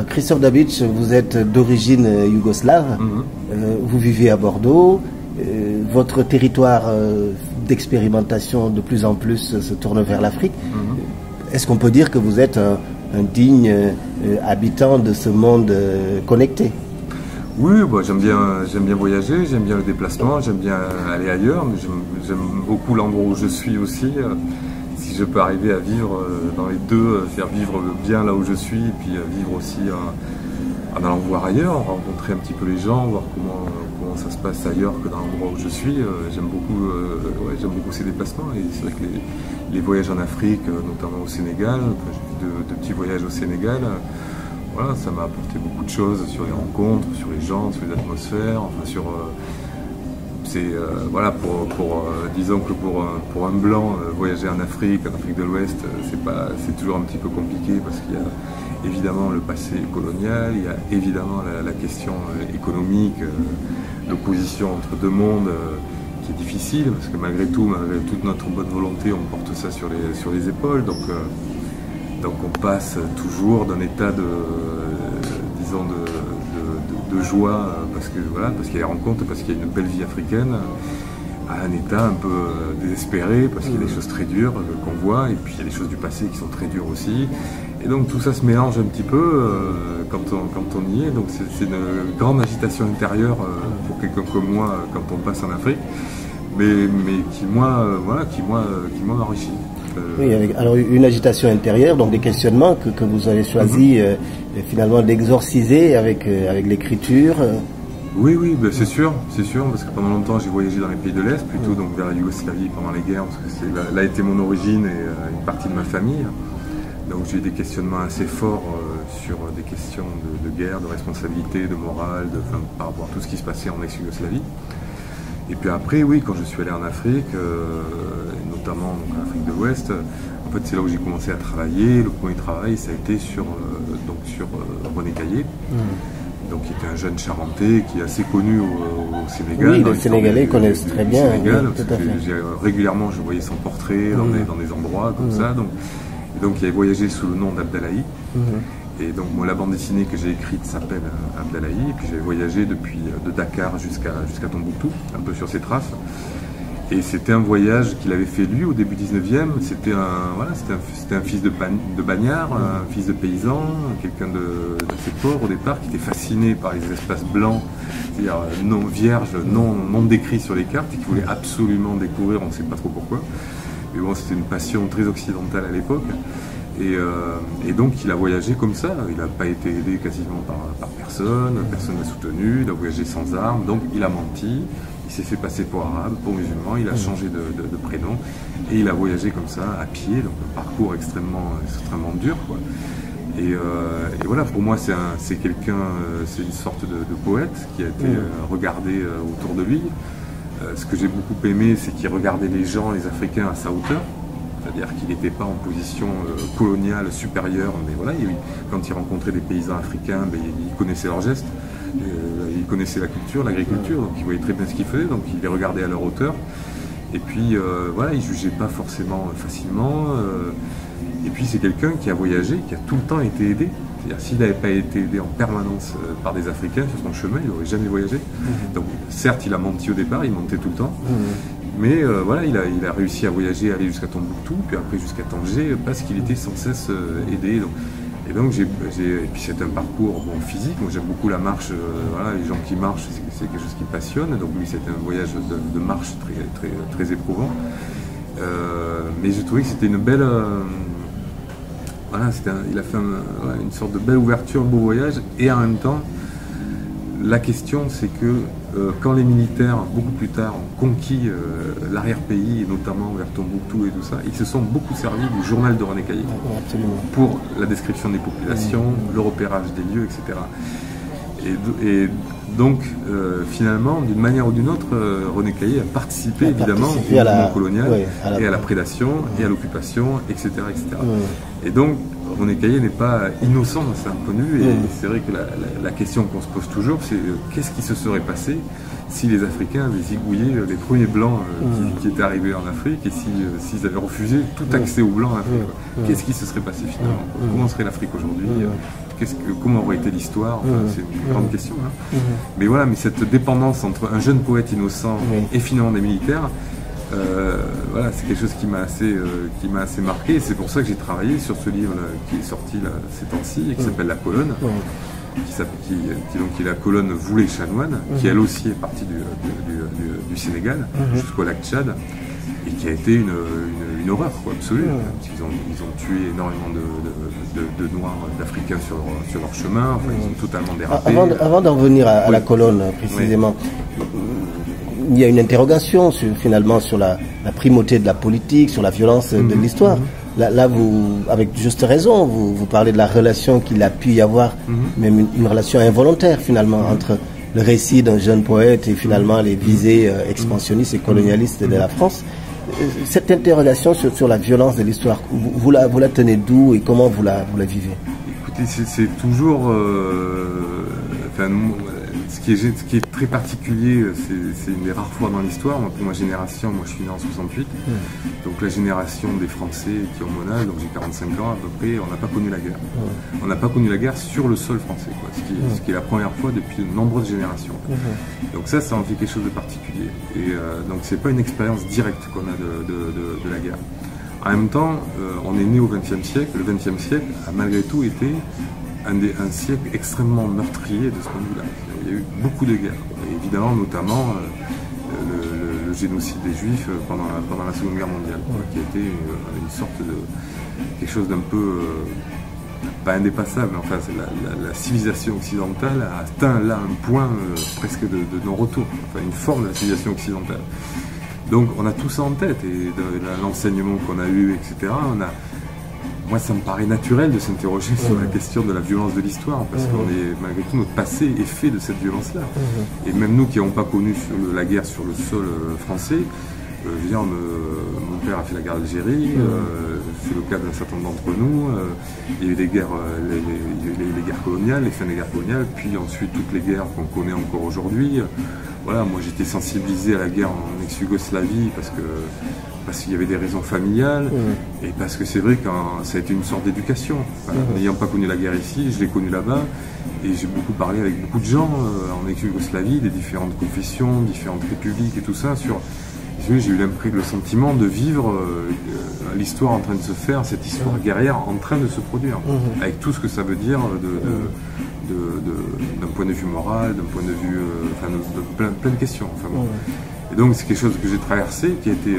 Christophe Dabic, vous êtes d'origine yougoslave, vous vivez à Bordeaux, votre territoire d'expérimentation de plus en plus se tourne vers l'Afrique. Est-ce qu'on peut dire que vous êtes un digne habitant de ce monde connecté? Oui, bah, j'aime bien voyager, j'aime bien le déplacement, j'aime bien aller ailleurs, mais j'aime beaucoup l'endroit où je suis aussi. Si je peux arriver à vivre dans les deux, faire vivre bien là où je suis, et puis vivre aussi en allant voir ailleurs, rencontrer un petit peu les gens, voir comment ça se passe ailleurs que dans l'endroit où je suis. J'aime beaucoup ces déplacements, et c'est vrai que les voyages en Afrique, notamment au Sénégal, j'ai fait de petits voyages au Sénégal. Voilà, ça m'a apporté beaucoup de choses sur les rencontres, sur les gens, sur les atmosphères, enfin sur... voilà, disons que pour un blanc, voyager en Afrique de l'Ouest, c'est toujours un petit peu compliqué parce qu'il y a évidemment le passé colonial, il y a évidemment la question économique, l'opposition entre deux mondes qui est difficile parce que malgré toute notre bonne volonté, on porte ça sur les épaules. Donc on passe toujours d'un état de joie parce qu'il y a des rencontres, parce qu'il y a une belle vie africaine, à un état un peu désespéré parce qu'il y a des choses très dures qu'on voit, et puis il y a des choses du passé qui sont très dures aussi. Et donc tout ça se mélange un petit peu quand on y est. Donc c'est une grande agitation intérieure pour quelqu'un comme moi quand on passe en Afrique, mais qui moi m'enrichit. Oui, alors une agitation intérieure, donc des questionnements que vous avez choisi finalement d'exorciser avec l'écriture. Oui, ben c'est sûr, parce que pendant longtemps j'ai voyagé dans les pays de l'Est, plutôt donc vers la Yougoslavie pendant les guerres, parce que là était mon origine et une partie de ma famille. Donc j'ai eu des questionnements assez forts sur des questions de guerre, de responsabilité, de morale, par rapport à tout ce qui se passait en ex-Yougoslavie. Et puis après, oui, quand je suis allé en Afrique, notamment en Afrique de l'Ouest, en fait c'est là où j'ai commencé à travailler. Le premier travail, ça a été sur René Caillé, donc qui était un jeune Charentais qui est assez connu au Sénégal. Oui, les Sénégalais connaissent très bien. Sénégal, oui, régulièrement, je voyais son portrait dans des endroits comme ça. Donc il avait voyagé sous le nom d'Abdalaï. Et donc moi, la bande dessinée que j'ai écrite s'appelle Abdalaï, et puis j'avais voyagé de Dakar jusqu'à Tombouctou, un peu sur ses traces. Et c'était un voyage qu'il avait fait lui au début 19e. C'était un fils de bagnard, un fils de paysan, quelqu'un d'assez pauvre au départ, qui était fasciné par les espaces blancs, c'est-à-dire non vierges, non décrits sur les cartes, et qui voulait absolument découvrir, on ne sait pas trop pourquoi. Mais bon, c'était une passion très occidentale à l'époque. Et donc il a voyagé comme ça, il n'a pas été aidé quasiment par personne ne l'a soutenu, il a voyagé sans armes, donc il a menti, il s'est fait passer pour arabe, pour musulman, il a changé de prénom, et il a voyagé comme ça, à pied, donc un parcours extrêmement dur, quoi. Et voilà, pour moi c'est une sorte de poète qui a été regardé autour de lui. Ce que j'ai beaucoup aimé, c'est qu'il regardait les gens, les Africains à sa hauteur. C'est-à-dire qu'il n'était pas en position coloniale supérieure, mais voilà, quand il rencontrait des paysans africains, il connaissait leurs gestes, il connaissait la culture, l'agriculture, donc il voyait très bien ce qu'ils faisaient, donc il les regardait à leur hauteur. Et puis voilà, il ne jugeait pas forcément facilement. Et puis c'est quelqu'un qui a voyagé, qui a tout le temps été aidé. C'est-à-dire s'il n'avait pas été aidé en permanence par des Africains sur son chemin, il n'aurait jamais voyagé. Donc certes, il a menti au départ, il mentait tout le temps. Mais voilà, il a réussi à voyager, à aller jusqu'à Tombouctou, puis après jusqu'à Tanger, parce qu'il était sans cesse aidé. Et puis c'est un parcours physique. Moi j'aime beaucoup la marche. Voilà, les gens qui marchent, c'est quelque chose qui me passionne. Donc lui, c'était un voyage de marche très éprouvant. Mais j'ai trouvé que c'était une belle. Voilà, il a fait une sorte de belle ouverture, un beau voyage, et en même temps, la question c'est que quand les militaires, beaucoup plus tard, ont conquis l'arrière-pays, et notamment vers Tombouctou et tout ça, ils se sont beaucoup servis du journal de René Caillé pour la description des populations, le repérage des lieux, etc. Et donc, finalement, d'une manière ou d'une autre, René Caillé a participé évidemment au mouvement colonial, et à la prédation, et à l'occupation, etc. etc. Et donc, René Caillet n'est pas innocent dans cet point de vue. Et c'est vrai que la question qu'on se pose toujours, c'est qu'est-ce qui se serait passé si les Africains avaient zigouillé les premiers Blancs qui étaient arrivés en Afrique et s'ils avaient refusé tout accès aux Blancs en Afrique. Qu'est-ce qui se serait passé finalement? Comment serait l'Afrique aujourd'hui? Comment aurait été l'histoire? C'est une grande question. Mais voilà, mais cette dépendance entre un jeune poète innocent et finalement des militaires, voilà, c'est quelque chose qui m'a assez marqué. Et c'est pour ça que j'ai travaillé sur ce livre qui est sorti ces temps-ci et qui s'appelle La Colonne. Qui est la colonne Voulet-Chanoine, qui elle aussi est partie du Sénégal jusqu'au lac Tchad, et qui a été une horreur absolue. Ils ont tué énormément de Noirs, d'Africains sur leur chemin, enfin, ils ont totalement dérapé. Avant d'en venir à la colonne précisément, il y a une interrogation finalement sur la primauté de la politique, sur la violence de l'histoire. Là, vous, avec juste raison, vous parlez de la relation qu'il a pu y avoir, même une relation involontaire finalement, entre le récit d'un jeune poète et finalement les visées expansionnistes et colonialistes de la France. Cette interrogation sur la violence de l'histoire, vous la tenez d'où et comment vous la vivez? Écoutez, c'est toujours... ce qui est très particulier, c'est une des rares fois dans l'histoire. Pour ma génération, moi je suis né en 68, donc la génération des Français qui ont mon âge, donc j'ai 45 ans à peu près, on n'a pas connu la guerre. On n'a pas connu la guerre sur le sol français, ce qui est la première fois depuis de nombreuses générations. Donc ça en fait quelque chose de particulier. Et donc c'est pas une expérience directe qu'on a de la guerre. En même temps, on est né au XXe siècle. Le XXe siècle a malgré tout été un siècle extrêmement meurtrier de ce point de vue-là. Il y a eu beaucoup de guerres, et évidemment notamment le génocide des Juifs pendant la Seconde Guerre mondiale, qui a été une sorte de quelque chose d'un peu pas indépassable, mais enfin la civilisation occidentale a atteint là un point presque de non-retour, enfin une forme de la civilisation occidentale. Donc on a tout ça en tête, et l'enseignement qu'on a eu, etc. Moi, ça me paraît naturel de s'interroger sur la question de la violence de l'histoire, parce malgré tout, notre passé est fait de cette violence-là. Et même nous qui n'avons pas connu la guerre sur le sol français, je veux dire, mon père a fait la guerre d'Algérie, c'est le cas d'un certain nombre d'entre nous. Il y a eu les guerres coloniales, les fins des guerres coloniales, puis ensuite toutes les guerres qu'on connaît encore aujourd'hui. Voilà, moi j'étais sensibilisé à la guerre en ex-Yougoslavie parce qu'il y avait des raisons familiales, et parce que c'est vrai que ça a été une sorte d'éducation. N'ayant pas connu la guerre ici, je l'ai connue là-bas, et j'ai beaucoup parlé avec beaucoup de gens en ex-Yougoslavie, des différentes confessions, différentes républiques et tout ça. J'ai eu le sentiment de vivre l'histoire en train de se faire, cette histoire guerrière en train de se produire, avec tout ce que ça veut dire d'un point de vue moral, d'un point de vue, plein de questions. Enfin, bon. Et donc c'est quelque chose que j'ai traversé, qui a été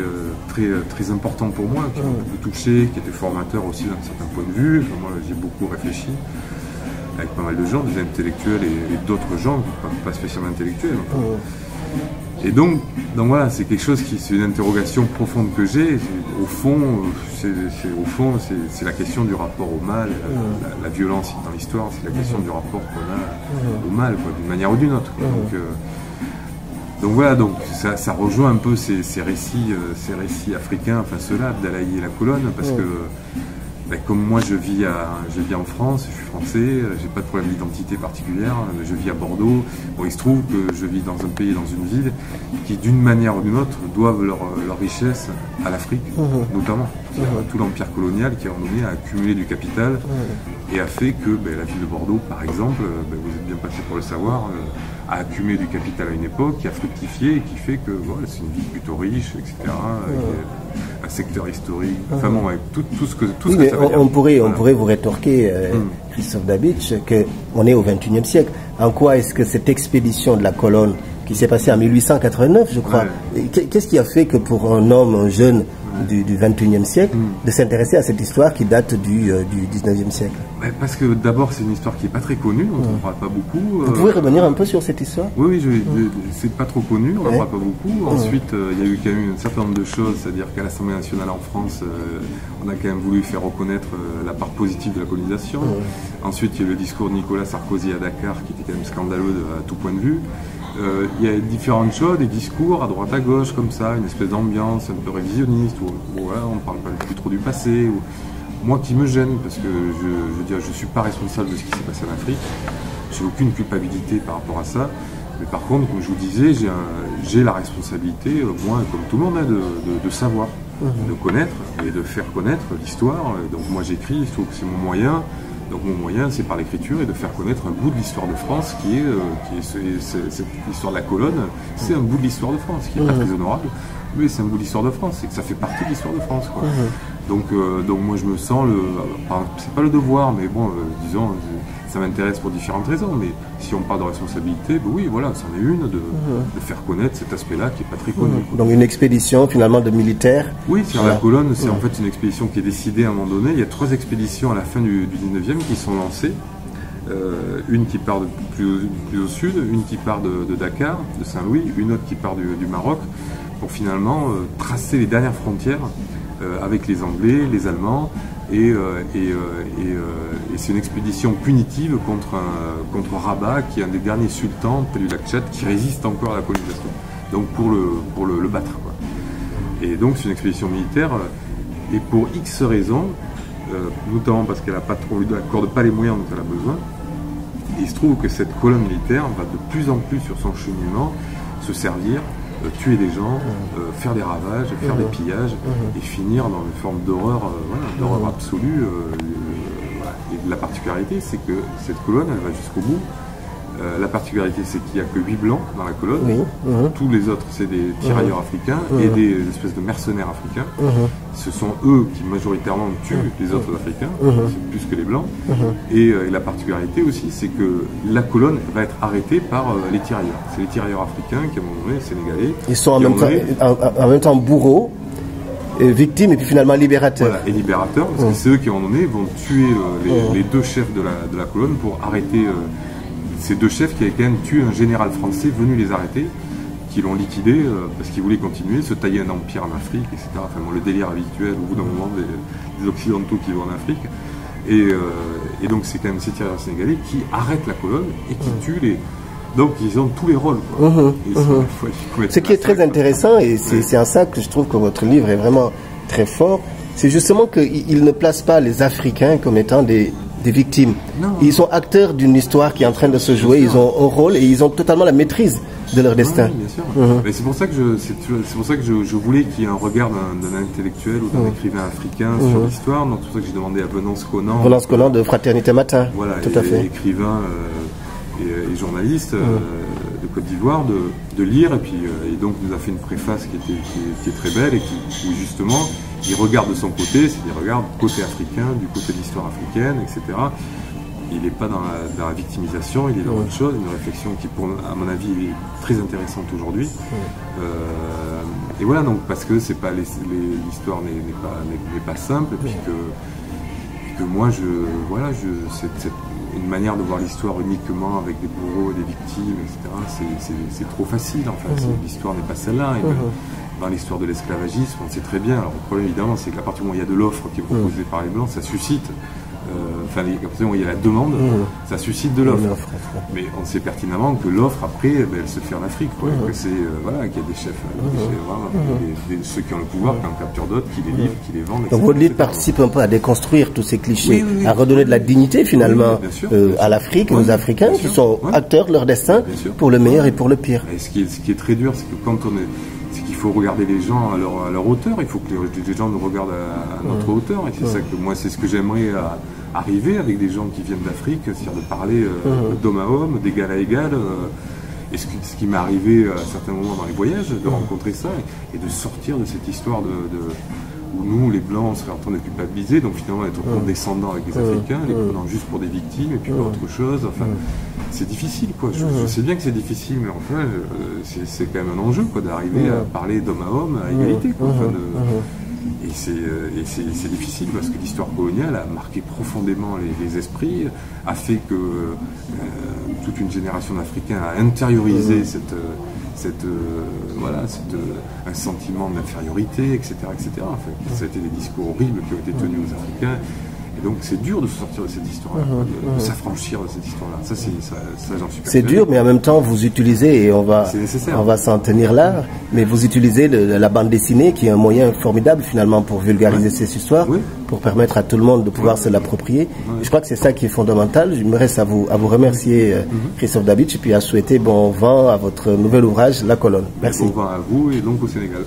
très important pour moi, qui m'a beaucoup touché, qui était formateur aussi d'un certain point de vue. Enfin, moi j'ai beaucoup réfléchi avec pas mal de gens, des intellectuels et d'autres gens, pas spécialement intellectuels. Enfin. Et donc voilà, c'est quelque chose c'est une interrogation profonde que j'ai. Au fond, c'est la question du rapport au mal, la violence dans l'histoire, c'est la question du rapport qu'on a au mal, d'une manière ou d'une autre. Donc voilà, ça rejoint un peu ces récits africains, enfin ceux-là, Abdalaï et la colonne, parce que comme moi je vis en France, je suis français, j'ai pas de problème d'identité particulière, je vis à Bordeaux. Bon, il se trouve que je vis dans un pays, dans une ville, qui d'une manière ou d'une autre doivent leur richesse à l'Afrique, notamment. Tout l'empire colonial qui à un moment donné a accumulé du capital et a fait que la ville de Bordeaux, par exemple, vous êtes bien passé pour le savoir, a accumulé du capital à une époque, qui a fructifié et qui fait que voilà, c'est une ville plutôt riche, etc. Un secteur historique, enfin bon, avec tout ce que ça veut dire. On pourrait vous rétorquer, Christophe Dabitsch, qu'on est au XXIe siècle. En quoi est-ce que cette expédition de la colonne, qui s'est passée en 1889, je crois, qu'est-ce qui a fait que pour un homme, un jeune du XXIe siècle, de s'intéresser à cette histoire qui date du XIXe siècle? Parce que d'abord, c'est une histoire qui n'est pas très connue, on n'en parle pas beaucoup. Vous pouvez revenir un peu sur cette histoire? Oui, c'est pas trop connu, on n'en parle pas beaucoup. Ensuite, il y a eu quand même un certain nombre de choses, c'est-à-dire qu'à l'Assemblée nationale en France, on a quand même voulu faire reconnaître la part positive de la colonisation. Ensuite, il y a eu le discours de Nicolas Sarkozy à Dakar, qui était quand même scandaleux à tout point de vue. Il y a différentes choses, des discours à droite à gauche comme ça, une espèce d'ambiance un peu révisionniste, où voilà, on ne parle pas plus trop du passé. moi qui me gêne, parce que je veux dire, je ne suis pas responsable de ce qui s'est passé en Afrique, j'ai aucune culpabilité par rapport à ça, mais par contre, comme je vous disais, j'ai la responsabilité, moi comme tout le monde, de savoir, de connaître et de faire connaître l'histoire. Donc moi j'écris, je trouve que c'est mon moyen. Donc mon moyen, c'est par l'écriture et de faire connaître un bout de l'histoire de France qui est cette histoire de la colonne. C'est un bout de l'histoire de France qui n'est pas très honorable, mais c'est un bout de l'histoire de France et que ça fait partie de l'histoire de France, quoi. Donc moi je me sens c'est pas le devoir, mais bon, disons, ça m'intéresse pour différentes raisons. Mais si on parle de responsabilité, ben oui, voilà, c'en est une de faire connaître cet aspect-là qui est pas très connu. Donc une expédition finalement de militaires. Oui, sur la colonne, c'est en fait une expédition qui est décidée à un moment donné. Il y a 3 expéditions à la fin du 19e qui sont lancées. Une qui part de plus au sud, une qui part de Dakar, de Saint-Louis, une autre qui part du Maroc, pour finalement tracer les dernières frontières avec les Anglais, les Allemands, et c'est une expédition punitive contre Rabat, qui est un des derniers sultans près du lac Tchad, qui résiste encore à la colonisation. Donc pour le battre, quoi. Et donc c'est une expédition militaire, et pour X raisons, notamment parce qu'elle n'accorde pas les moyens dont elle a besoin. Et il se trouve que cette colonne militaire va de plus en plus sur son cheminement se servir, tuer des gens, faire des ravages, faire des pillages, et finir dans une forme d'horreur, d'horreur absolue. Et la particularité, c'est que cette colonne, elle va jusqu'au bout. La particularité, c'est qu'il n'y a que 8 blancs dans la colonne. Tous les autres, c'est des tirailleurs africains et des espèces de mercenaires africains. Ce sont eux qui majoritairement tuent les autres Africains, c'est plus que les blancs. Et la particularité aussi, c'est que la colonne va être arrêtée par les tirailleurs. C'est les tirailleurs africains qui, à un moment donné, sénégalais. Ils sont en même temps bourreaux, victimes et puis finalement libérateurs. Voilà, et libérateurs, parce que c'est eux qui, à un moment donné, vont tuer les 2 chefs de la colonne pour arrêter ces 2 chefs qui avaient quand même tué un général français venu les arrêter, qui l'ont liquidé parce qu'ils voulaient continuer, se tailler un empire en Afrique, etc. Enfin, bon, le délire habituel au bout d'un moment des Occidentaux qui vont en Afrique. Et donc c'est quand même ces tirailleurs sénégalais qui arrêtent la colonne et qui tuent les... Donc ils ont tous les rôles, quoi. Ce qui est très intéressant, et c'est en ça que je trouve que votre livre est vraiment très fort, c'est justement qu'il ne place pas les Africains comme étant des victimes. Non. Ils sont acteurs d'une histoire qui est en train de se jouer, ils ont un rôle et ils ont totalement la maîtrise de leur destin. Oui, bien sûr. Mais c'est pour ça que je voulais qu'il y ait un regard d'un intellectuel ou d'un écrivain africain sur l'histoire. Donc c'est pour ça que j'ai demandé à Venance Conan de Fraternité Matin. Voilà, tout à fait. Écrivain et journaliste de Côte d'Ivoire, de lire, et donc nous a fait une préface qui est très belle et où justement il regarde de son côté, c'est-à-dire regarde côté africain, du côté de l'histoire africaine, etc. Il n'est pas dans la victimisation, il est dans autre chose, une réflexion qui, à mon avis, est très intéressante aujourd'hui. Et voilà, donc parce que c'est pas l'histoire n'est pas simple, et puis que moi, c'est une manière de voir l'histoire uniquement avec des bourreaux et des victimes, etc. C'est trop facile, en fait. L'histoire n'est pas celle-là. Dans l'histoire de l'esclavagisme, on sait très bien. Alors le problème, évidemment, c'est qu'à partir du moment où il y a de l'offre qui est proposée par les Blancs, ça suscite... à partir du moment où il y a la demande, ça suscite de l'offre. Mais on sait pertinemment que l'offre, après, elle se fait en Afrique. Quoi. Que c'est, voilà, qu'il y a des chefs, ceux qui ont le pouvoir, qui en capturent d'autres, qui les livrent, qui les vendent, etc. Donc votre livre participe un peu à déconstruire tous ces clichés, à redonner de la dignité, finalement, à l'Afrique, aux Africains, qui sont acteurs de leur destin, pour le meilleur et pour le pire. Et ce qui est très dur, c'est que quand on est... Il faut regarder les gens à leur hauteur, il faut que les gens nous regardent à notre hauteur, et c'est ça que moi, c'est ce que j'aimerais arriver avec des gens qui viennent d'Afrique, c'est-à-dire de parler d'homme à homme, d'égal à égal, et ce qui m'est arrivé à certains moments dans les voyages, de rencontrer ça, et de sortir de cette histoire où nous, les Blancs, on serait en train de culpabiliser, donc finalement être condescendants avec les Africains, les prenant juste pour des victimes, et puis pour autre chose, enfin... C'est difficile, quoi. Je sais bien que c'est difficile, mais enfin, c'est quand même un enjeu, quoi, d'arriver à parler d'homme à homme, à égalité, quoi. Enfin, et c'est difficile parce que l'histoire coloniale a marqué profondément les esprits, a fait que toute une génération d'Africains a intériorisé un sentiment d'infériorité, etc., etc. Enfin, ça a été des discours horribles qui ont été tenus aux Africains. Et donc c'est dur de se sortir de cette histoire-là, de s'affranchir de cette histoire-là. Ça, j'en suis persuadé. C'est dur, mais en même temps, vous utilisez, et on va s'en tenir là, mais vous utilisez la bande dessinée, qui est un moyen formidable finalement pour vulgariser ces histoires, pour permettre à tout le monde de pouvoir se l'approprier. Je crois que c'est ça qui est fondamental. Je me reste à vous remercier, Christophe Dabic, et puis à souhaiter bon vent à votre nouvel ouvrage, La Colonne. Merci. Bon vent à vous et donc au Sénégal.